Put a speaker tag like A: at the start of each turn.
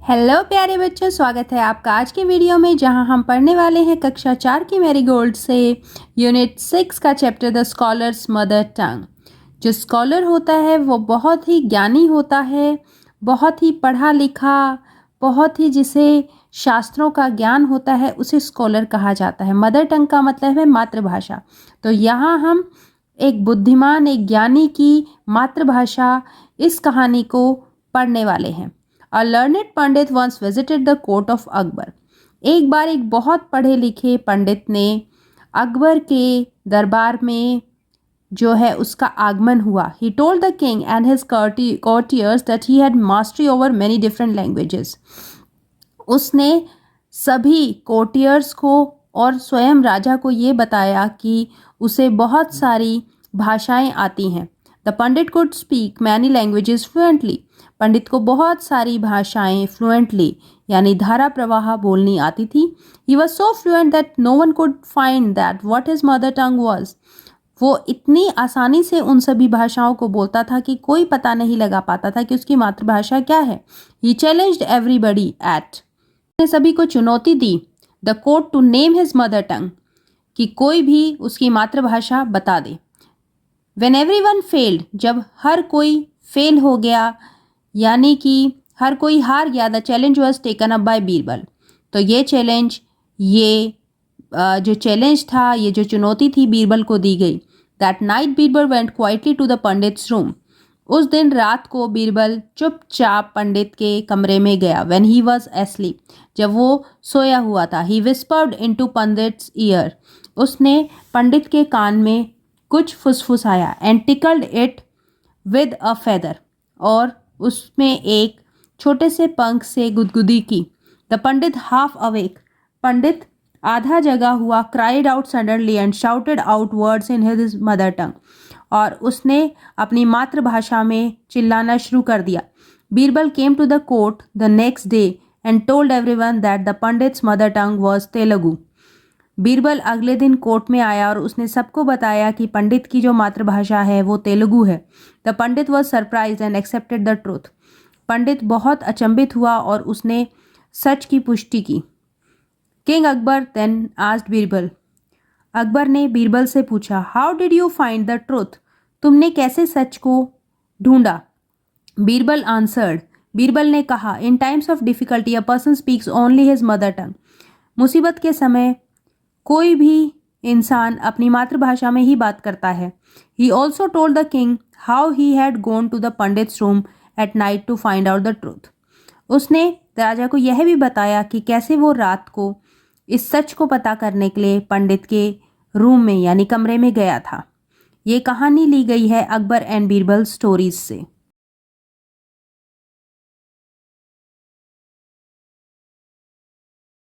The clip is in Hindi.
A: हेलो प्यारे बच्चों, स्वागत है आपका आज के वीडियो में जहां हम पढ़ने वाले हैं कक्षा 4 की मैरीगोल्ड से यूनिट 6 का chapter the scholars mother tongue. जो स्कॉलर होता है वो बहुत ही ज्ञानी होता है, बहुत ही पढ़ा लिखा, बहुत ही जिसे शास्त्रों का ज्ञान होता है उसे स्कॉलर कहा जाता है। मदर टंग का मतलब है मातृभाषा। तो यहाँ हम एक बुद्धिमान, एक ज्ञानी की मातृभाषा इस कहानी को पढ़ने वाले हैं। A learned Pandit once visited the court of Akbar. एक बार एक बहुत पढ़े लिखे पंडित ने अकबर के दरबार में जो है उसका आगमन हुआ। He told the king and his courtiers that he had mastery over many different languages। उसने सभी कोर्टियर्स को और स्वयं राजा को ये बताया कि उसे बहुत सारी भाषाएं आती हैं। The pandit could speak many languages fluently. पंडित को बहुत सारी भाषाएं फ्लुएंटली यानी धारा प्रवाह बोलनी आती थी। He was so fluent that no one could find that what his mother tongue was. वो इतनी आसानी से उन सभी भाषाओं को बोलता था कि कोई पता नहीं लगा पाता था कि उसकी मातृभाषा क्या है। ही चैलेंज्ड एवरीबडी एट, ने सभी को चुनौती दी the court to name his mother tongue, कि कोई भी उसकी मातृभाषा बता दे। When everyone failed, जब हर कोई फेल हो गया यानी कि हर कोई हार गया, the challenge was taken up by Birbal. तो ये चैलेंज, ये जो चैलेंज था, ये जो चुनौती थी बीरबल को दी गई। That night Birbal went quietly to the pandit's room. उस दिन रात को बीरबल चुपचाप पंडित के कमरे में गया। व्हेन ही वॉज एस्लीप, जब वो सोया हुआ था। He whispered into pandit's ear, उसने पंडित के कान में कुछ फुसफुसाया। And tickled it with a feather, और उसमें एक छोटे से पंख से गुदगुदी की। द पंडित हाफ अवेक, पंडित आधा जगा हुआ। Cried out suddenly and shouted out words in his mother tongue, और उसने अपनी मातृभाषा में चिल्लाना शुरू कर दिया। Birbal came to the court the next day and told everyone that the pandits mother tongue was Telugu. Birbal अगले दिन कोर्ट में आया और उसने सबको बताया कि पंडित की जो मातृभाषा है वो तेलुगु है। The pandit was surprise and accepted the truth. पंडित बहुत अचंभित हुआ और उसने सच की पुष्टि की। King Akbar then asked Birbal, Akbar ने बीरबल से पूछा, how did you find the truth, तुमने कैसे सच को ढूंढा। बीरबल आंसर्ड, बीरबल ने कहा, in times of difficulty a person speaks only his mother tongue. मुसीबत के समय कोई भी इंसान अपनी मातृभाषा में ही बात करता है। He also told the king how he had gone to the pandit's room at night to find out the truth. उसने राजा को यह भी बताया कि कैसे वो रात को इस सच को पता करने के लिए पंडित के रूम में यानी कमरे में गया था। ये कहानी ली गई है अकबर एंड बीरबल स्टोरीज से।